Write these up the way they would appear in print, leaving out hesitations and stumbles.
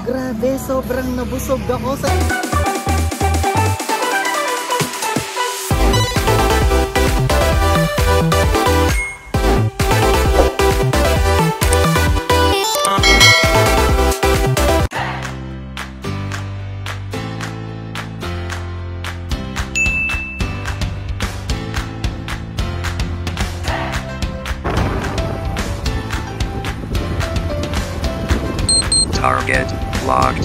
Grabe, sobrang nabusog ako sa... Target locked.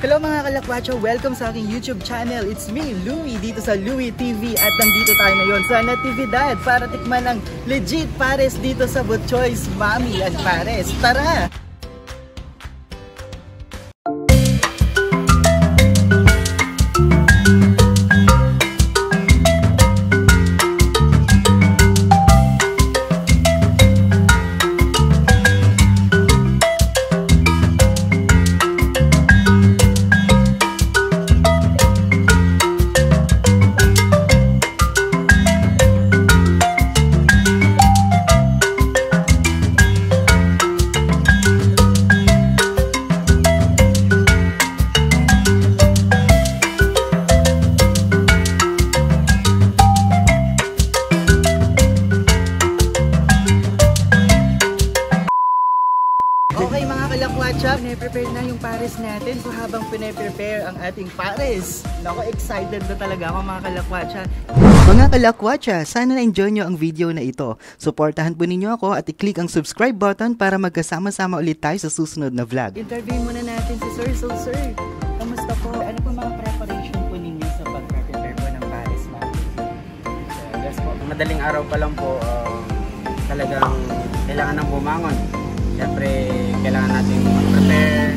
Hello mga kalakwacho, welcome sa aking YouTube channel. It's me, Louie, dito sa Louie TV. At nandito tayo ngayon sa Natividad para tikman ang legit pares dito sa Butchoy's Mami and Pares. Tara! Okay mga kalakwacha, pine-prepare na yung pares natin. So habang pine-prepare ang ating pares, naku, excited na talaga ako mga kalakwacha. Mga kalakwacha, sana na-enjoy nyo ang video na ito. Suportahan po ninyo ako at i-click ang subscribe button para magkasama-sama ulit tayo sa susunod na vlog. Interview muna natin si Sir. So Sir, kamusta po? Ano po mga preparation po ninyo sa pag-prepare po ng pares natin? Yes po, madaling araw pa lang po, talagang kailangan ng bumangon. Siyempre, kailangan natin mag-prepare,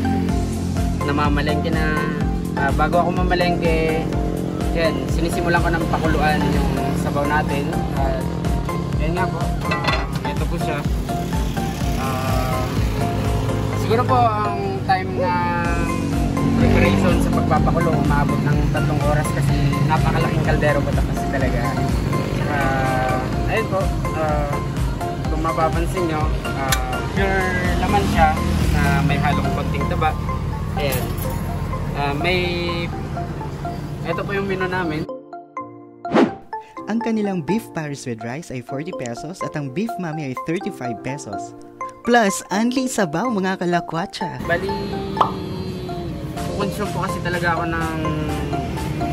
namamalengke na. Bago ako mamalengke, yan, sinisimulan ko ng pakuluan yung sabaw natin. At yan nga po, ito po siya. Siguro po ang time na preparation sa pagpapakulo, umaabot ng 3 oras kasi napakalaking kaldero po kasi talaga. Ayun po, kung mapapansin nyo, pure laman siya na may halong konting taba. Ayan. Ito po yung menu namin. Ang kanilang beef pares with rice ay 40 pesos at ang beef mami ay 35 pesos. Plus, only sabaw mga kalakwacha. Bali, consume po kasi talaga ako ng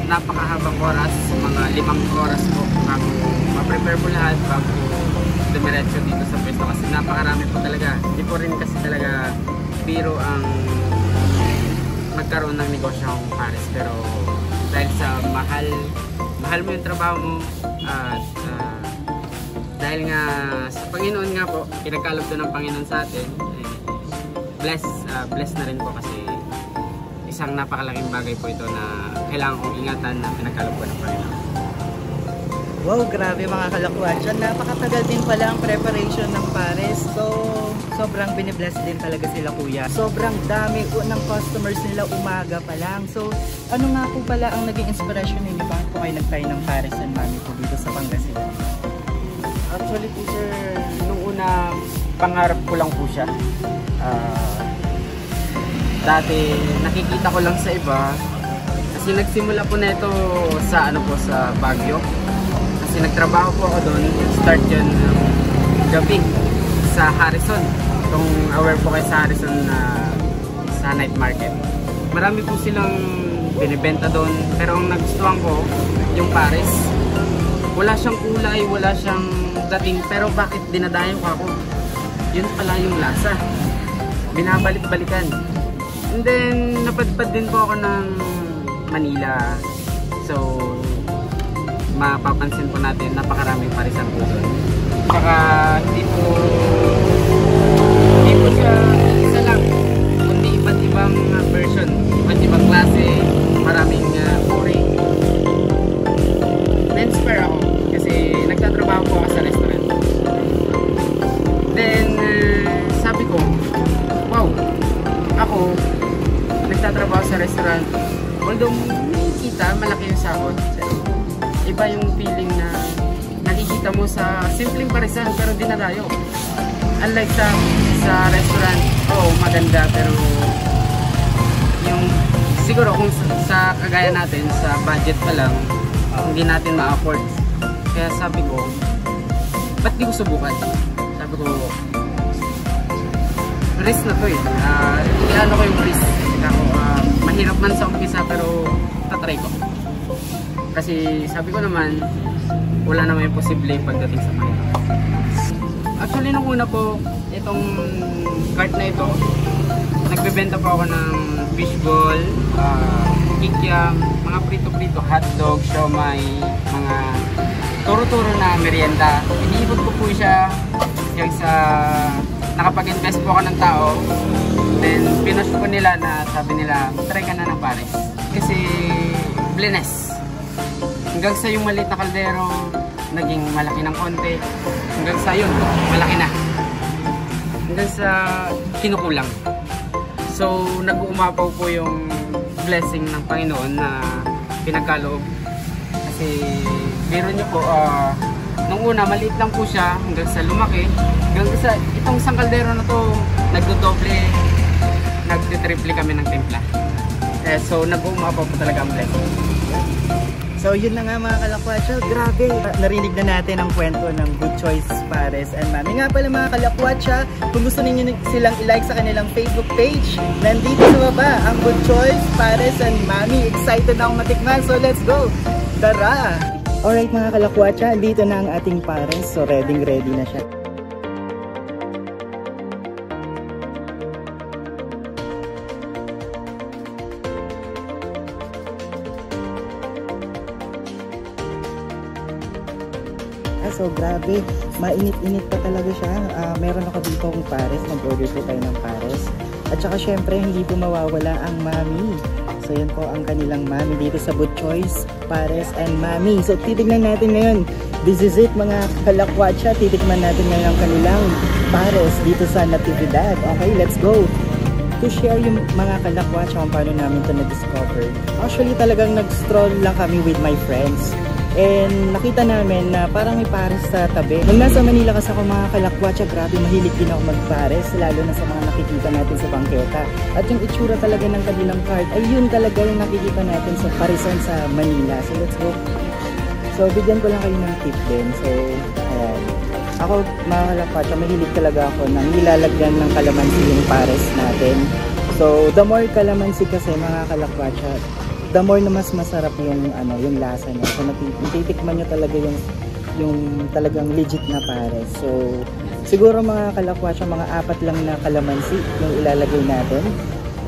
napakahabang oras, mga 5 oras po bago ma-prepare po lahat, bago dumiretso dito sa pwesto kasi napakarami po talaga. Hindi po rin kasi talaga biro ang magkaroon ng negosyo ng pares, pero dahil sa mahal mo yung trabaho mo at dahil nga sa Panginoon nga po, pinagkaloob to ng Panginoon sa atin, bless na rin po kasi isang napakalaking bagay po ito na kailangan kong ingatan na pinagkaloob ko ng Panginoon. Wow, grabe mga kalakwacha. Napakatagal din pala ang preparation ng pares. So, sobrang binibless din talaga sila kuya. Sobrang dami ng customers nila umaga pa lang. So, ano nga po pala ang naging inspiration ninyo? Bakit po kayo nag-try ng pares and mami po dito sa Pangasinan? Actually po sir, nung una, pangarap ko lang po siya. Dati, nakikita ko lang sa iba. Kasi nagsimula po na ito sa, sa Baguio. Kasi nagtrabaho po ako doon, start yun gabi sa Harrison. Kung aware po kayo sa Harrison sa night market. Marami po silang binibenta doon, pero ang nagustuhan ko, yung pares. Wala siyang kulay, wala siyang dating, pero bakit dinadayo ko ako? Yun pala yung lasa. Binabalik-balikan. And then, napadpad din po ako ng Manila. So, mapapansin po natin napakaraming parisan po doon. Saka hindi po siya isa lang, kundi iba't ibang version, iba't ibang klase, maraming uri. Na-inspire ako kasi nagtatrabaho po ako sa restaurant. Then sabi ko, wow, ako nagtatrabaho sa restaurant, although may kita, malaki yung sahod, iba yung feeling na nakikita mo sa simpleng parisan pero dinadayo. unlike sa restaurant, oo, maganda, pero yung siguro kung sa kagaya natin, sa budget pa lang, hindi natin ma-afford. Kaya sabi ko, ba't di ko subukan? Sabi ko, risk na to eh. Ano ko yung risk? Mahirap man sa umpisa, pero tatry ko. Kasi sabi ko naman, wala naman yung posible pagdating sa mahirap. Actually, nung una po, itong cart na ito, nagbebenta po ako ng fishball, kikiam, mga prito-prito, hotdog, siomay, mga turo-turo na merienda. Iniibot ko po siya hanggang sa nakapag-invest po ako ng tao. Then, pinush po nila na sabi nila, try ka na ng pares. Kasi, blines. Hanggang sa yung maliit na kaldero, naging malaki ng konti. Hanggang sa yun, malaki na. Hanggang sa kinukulang. So, nag-uumapaw po yung blessing ng Panginoon na pinagkaloob. Kasi, biro nyo po, nung una, maliit lang po siya hanggang sa lumaki. Hanggang sa itong isang kaldero na to, nagdodoble, nagtitriple kami ng timpla. So, nag-uumapaw po talaga ang blessing. So yun na nga mga kalakwatsa, grabe! Narinig na natin ang kwento ng Good Choice Pares and Mami. Nga pala mga kalakwatsa, kung gusto ninyo silang i-like sa kanilang Facebook page, nandito sa baba ang Good Choice Pares and Mami. Excited na akong matikman, so let's go! Tara! Alright mga kalakwatsa, dito na ang ating pares, so ready na siya. So grabe, mainit-init pa talaga siya. Meron ako dito ng pares, mag-order po tayo ng pares. At saka syempre hindi po mawawala ang Mami. So yan po ang kanilang Mami dito sa Good Choice Pares and Mami. So titignan natin ngayon, this is it mga kalakwatsa, titignan natin ngayon ang kanilang pares dito sa Natividad. Okay, let's go! To share yung mga kalakwatsa kung paano namin ito na-discover. Actually talagang nag-stroll lang kami with my friends. And nakita namin na parang may pares sa tabi. Nung nasa Manila kasi ako mga kalakwatsa, grabe mahilig din ako magpares, lalo na sa mga nakikita natin sa bangketa. At yung itsura talaga ng kanilang cart, ay yun talaga yung nakikita natin sa parisan sa Manila. So let's go. So bigyan ko lang kayo ng tip din. So ayan. Ako mga kalakwatsa, mahilig talaga ako nang nilalagyan ng kalamansi yung pares natin. So the more kalamansi kasi mga kalakwatsa, the more na mas masarap yung yung lasa niya. So natitikman niyo talaga yung talagang legit na pares. So siguro mga kalakwatsa, mga 4 lang na kalamansi yung ilalagay natin.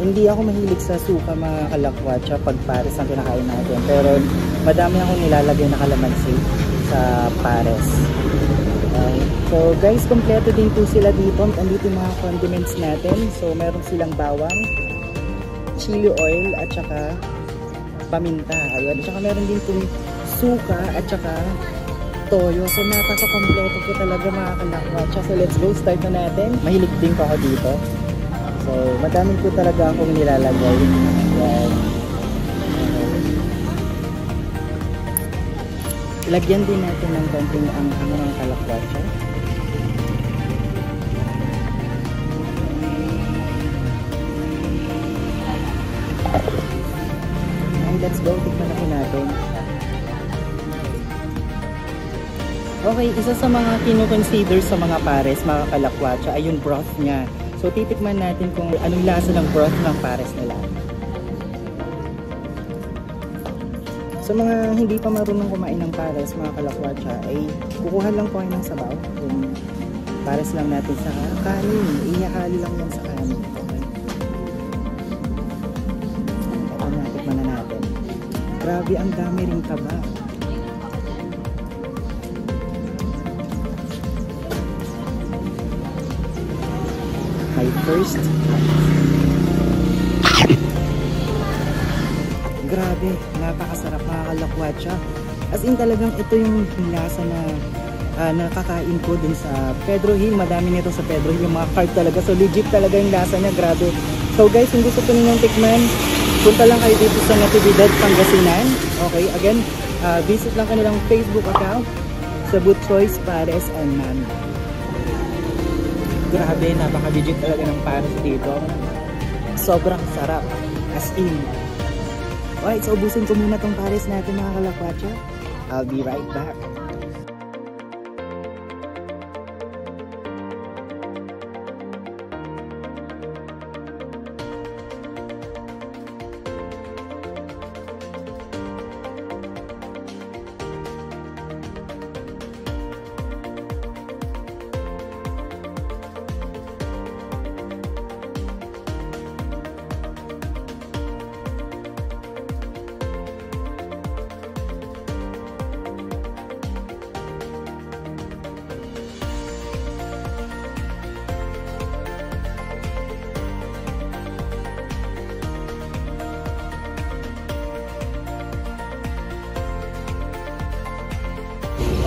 Hindi ako mahilig sa suka mga kalakwatsa pag pares ang kinakain natin. Pero madami akong nilalagay na kalamansi sa pares. Okay. So guys, kompleto din po sila dito. Andito yung mga condiments natin. So meron silang bawang, chili oil at saka paminta. Ayan. At saka meron din pong suka at saka toyo. So napaka-kompleto po talaga mga kalakwatsa. So let's go, start na natin. Mahilig din po ako dito. So madami po talaga akong nilalagay. Ayan. Lagyan din natin ng konting ang mga kalakwatsa. Let's go, tikman na po natin. Okay, isa sa mga kino-consider sa mga pares, mga kalakwatsa, ay yung broth niya. So titikman natin kung anong lasa ng broth ng pares nila. Sa mga hindi pa marunong kumain ng pares, mga kalakwatsa, ay kukuha lang po kayo ng sabaw. Yung pares lang natin sa kanin. Ihahali lang yan sa kanin. Grabe, ang dami ring taba. My first. Grabe, napakasarap mga kalakwatsa. As in talagang ito yung lasa na nakakain ko dun sa Pedro Hill. Madami nito sa Pedro Hill, yung mga cart talaga. So legit talaga yung lasa niya, grabe. So guys, kung gusto ko ninyong tikman, punta lang kayo dito sa Natividad, Pangasinan. Okay, again, visit lang kanilang Facebook account sa Good Choice Pares and Mami. Grabe, napaka-legit talaga ng pares dito. Sobrang sarap. As in. Alright, so ubusin ko muna tong pares natin mga kalakwatsa. I'll be right back.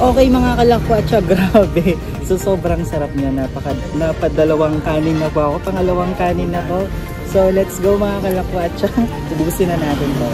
Okay mga kalakwatsa, grabe. So sobrang sarap niya, napadalawang kanin na po ako, pangalawang kanin na po. So let's go mga kalakwatsa, ubusin na natin to.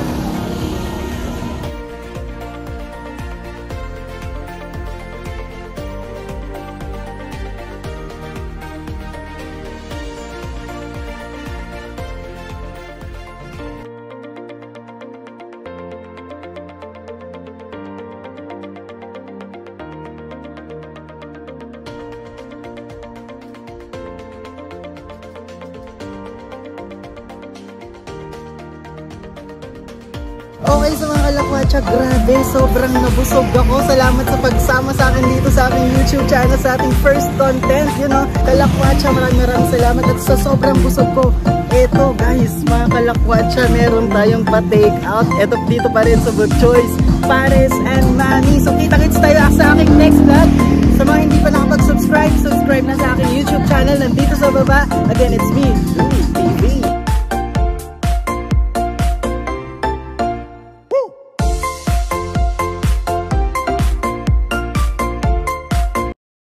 Okay sa mga kalakwatsa, grabe, sobrang nabusog ako. Salamat sa pagsama sa akin dito sa aking YouTube channel, sa ating first content, you know. Kalakwatsa, maraming salamat at sa sobrang busog ko. Eto guys, mga kalakwatsa, meron tayong pa-take out. Eto dito pa rin sa Good Choice, Pares and Manny. So kita-kits tayo sa aking next vlog. Sa mga hindi pa nakapag-subscribe, subscribe na sa aking YouTube channel. Nandito sa baba. Again, it's me,